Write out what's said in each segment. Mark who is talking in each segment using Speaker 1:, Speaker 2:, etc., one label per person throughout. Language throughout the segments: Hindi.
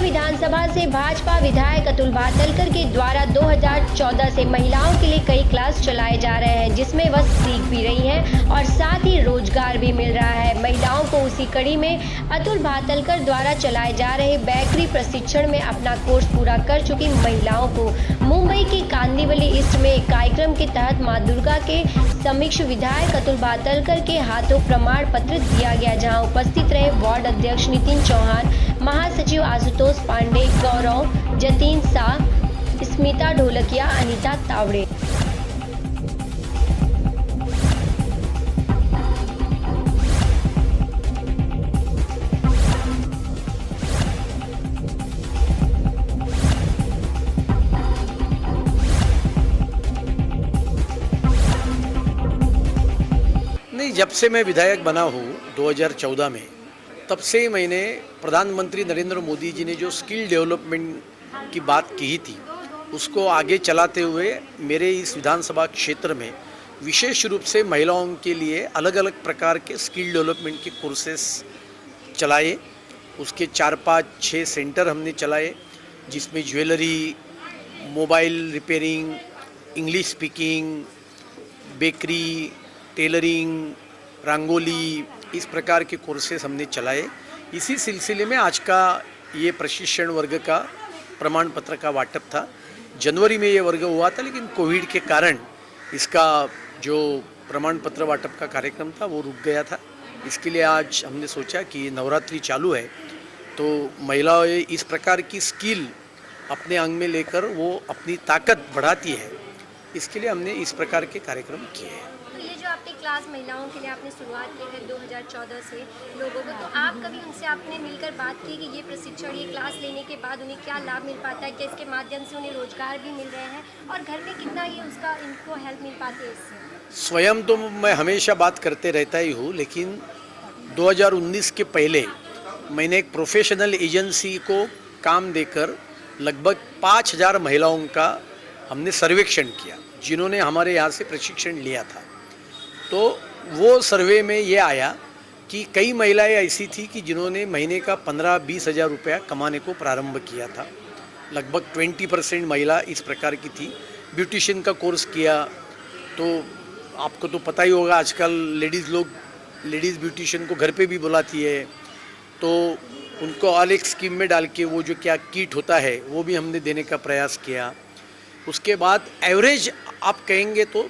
Speaker 1: विधानसभा से भाजपा विधायक अतुल भातलकर के द्वारा 2014 से महिलाओं के लिए कई क्लास चलाए जा रहे हैं, जिसमें वह सीख भी रही हैं और साथ ही रोजगार भी मिल रहा है महिलाओं को। उसी कड़ी में अतुल भातलकर द्वारा चलाए जा रहे बेकरी प्रशिक्षण में अपना कोर्स पूरा कर चुकी महिलाओं को मुंबई के कांदिवली ईस्ट में एक कार्यक्रम के तहत मां दुर्गा के समक्ष विधायक अतुल भातलकर के हाथों प्रमाण पत्र दिया गया, जहां उपस्थित रहे वार्ड अध्यक्ष नितिन चौहान, महासचिव आशुतोष पांडे, गौरव, जतीन शाह, स्मिता ढोलकिया, अनीता तावड़े।
Speaker 2: नहीं, जब से मैं विधायक बना हूँ 2014 में, तब से ही मैंने प्रधानमंत्री नरेंद्र मोदी जी ने जो स्किल डेवलपमेंट की बात की थी उसको आगे चलाते हुए मेरे इस विधानसभा क्षेत्र में विशेष रूप से महिलाओं के लिए अलग अलग प्रकार के स्किल डेवलपमेंट के कोर्सेस चलाए। उसके 4-5-6 सेंटर हमने चलाए, जिसमें jewellery, mobile repairing, English speaking, bakery, tailoring, rangoli, इस प्रकार के कोर्सेस हमने चलाए। इसी सिलसिले में आज का ये प्रशिक्षण वर्ग का प्रमाण पत्र का वाटप था। जनवरी में ये वर्ग हुआ था, लेकिन कोविड के कारण इसका जो प्रमाण पत्र वाटप का कार्यक्रम था वो रुक गया था। इसके लिए आज हमने सोचा कि नवरात्रि चालू है तो महिलाएं इस प्रकार की स्किल अपने अंग में लेकर वो अपनी ताकत बढ़ाती है, इसके लिए हमने इस प्रकार के कार्यक्रम किए हैं।
Speaker 1: ये जो आपकी क्लास महिलाओं के लिए आपने शुरुआत की है 2014 से लोगों को, तो आप कभी उनसे आपने मिलकर बात की कि ये प्रशिक्षण, ये क्लास लेने के बाद उन्हें क्या लाभ मिल पाता है, कि इसके माध्यम से उन्हें रोजगार भी मिल रहे हैं और घर में कितना ही उसका इनको हेल्प मिल पाती है इससे?
Speaker 2: स्वयं तो मैं हमेशा बात करते रहता ही हूँ, लेकिन 2019 के पहले मैंने एक प्रोफेशनल एजेंसी को काम देकर लगभग 5000 महिलाओं का हमने सर्वेक्षण किया, जिन्होंने हमारे यहाँ से प्रशिक्षण लिया था। तो वो सर्वे में ये आया कि कई महिलाएं ऐसी थी कि जिन्होंने महीने का 15-20 हज़ार रुपया कमाने को प्रारंभ किया था। लगभग 20% महिला इस प्रकार की थी। ब्यूटिशियन का कोर्स किया तो आपको तो पता ही होगा, आजकल लेडीज़ ब्यूटिशियन को घर पे भी बुलाती है, तो उनको अलग स्कीम में डाल के वो जो क्या किट होता है वो भी हमने देने का प्रयास किया। उसके बाद एवरेज आप कहेंगे तो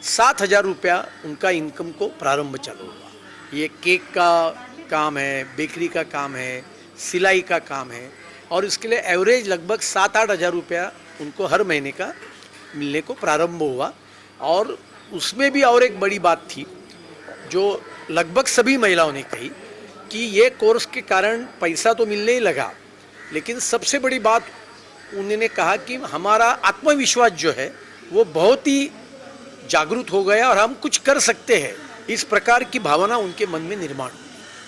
Speaker 2: 7,000 रुपया उनका इनकम को प्रारंभ चालू हुआ। ये केक का काम है, बेकरी का काम है, सिलाई का काम है, और इसके लिए एवरेज लगभग 7-8 हज़ार रुपया उनको हर महीने का मिलने को प्रारंभ हुआ। और उसमें भी और एक बड़ी बात थी जो लगभग सभी महिलाओं ने कही कि ये कोर्स के कारण पैसा तो मिलने ही लगा, लेकिन सबसे बड़ी बात उन्होंने कहा कि हमारा आत्मविश्वास जो है वो बहुत ही जागरूक हो गया और हम कुछ कर सकते हैं, इस प्रकार की भावना उनके मन में निर्माण।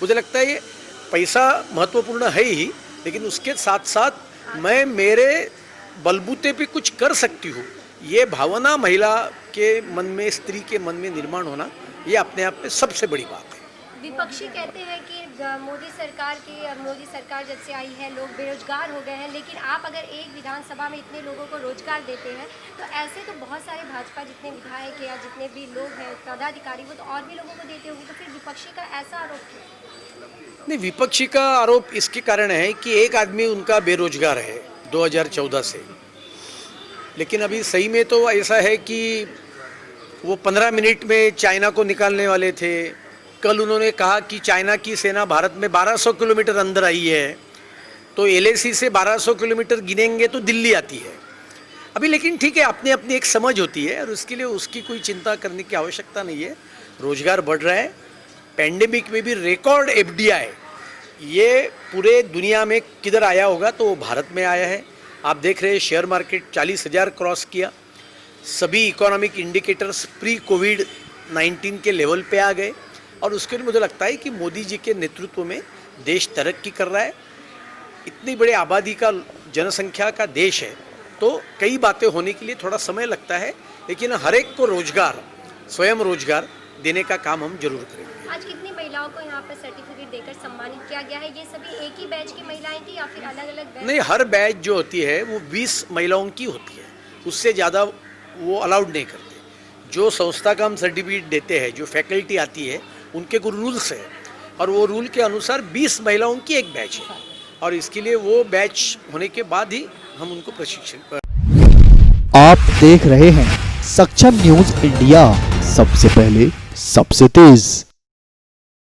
Speaker 2: मुझे लगता है ये पैसा महत्वपूर्ण है ही, लेकिन उसके साथ साथ मैं मेरे बलबूते पे कुछ कर सकती हूँ, ये भावना महिला के मन में, स्त्री के मन में निर्माण होना, ये अपने आप में सबसे बड़ी बात है।
Speaker 1: विपक्षी कहते हैं कि मोदी सरकार जब से आई है लोग बेरोजगार हो गए हैं, लेकिन आप अगर एक विधानसभा में इतने लोगों को रोजगार देते हैं तो ऐसे तो बहुत सारे भाजपा जितने विधायक या जितने भी लोग हैं पदाधिकारी वो तो और भी लोगों को देते होंगे, तो फिर विपक्षी का ऐसा आरोप क्यों?
Speaker 2: नहीं, विपक्षी का आरोप इसके कारण है कि एक आदमी उनका बेरोजगार है 2014 से, लेकिन अभी सही में तो ऐसा है कि वो 15 मिनट में चाइना को निकालने वाले थे। कल उन्होंने कहा कि चाइना की सेना भारत में 1200 किलोमीटर अंदर आई है, तो LAC से 1200 किलोमीटर गिनेंगे तो दिल्ली आती है अभी। लेकिन ठीक है, अपनी अपनी एक समझ होती है और उसके लिए उसकी कोई चिंता करने की आवश्यकता नहीं है। रोजगार बढ़ रहा है, पैंडेमिक में भी रिकॉर्ड FDI ये पूरे दुनिया में किधर आया होगा तो वो भारत में आया है। आप देख रहे हैं शेयर मार्केट 40,000 क्रॉस किया, सभी इकोनॉमिक इंडिकेटर्स प्री कोविड-19 के लेवल पे आ गए, और उसके लिए मुझे लगता है कि मोदी जी के नेतृत्व में देश तरक्की कर रहा है। इतनी बड़ी आबादी का, जनसंख्या का देश है, तो कई बातें होने के लिए थोड़ा समय लगता है, लेकिन हर एक को रोजगार, स्वयं रोजगार देने का काम हम जरूर करेंगे।
Speaker 1: आज कितनी महिलाओं को यहाँ पर सर्टिफिकेट देकर सम्मानित किया गया है। ये सभी एक ही बैच की महिलाएं थी या फिर अलग अलग बैच?
Speaker 2: नहीं, हर बैच जो होती है वो 20 महिलाओं की होती है, उससे ज़्यादा वो अलाउड नहीं करते। जो संस्था का हम सर्टिफिकेट देते हैं, जो फैकल्टी आती है, उनके कुछ रूल्स है और वो रूल के अनुसार 20 महिलाओं की एक बैच है और इसके लिए वो बैच होने के बाद ही हम उनको प्रशिक्षण।
Speaker 3: आप देख रहे हैं सक्षम न्यूज इंडिया, सबसे पहले सबसे तेज।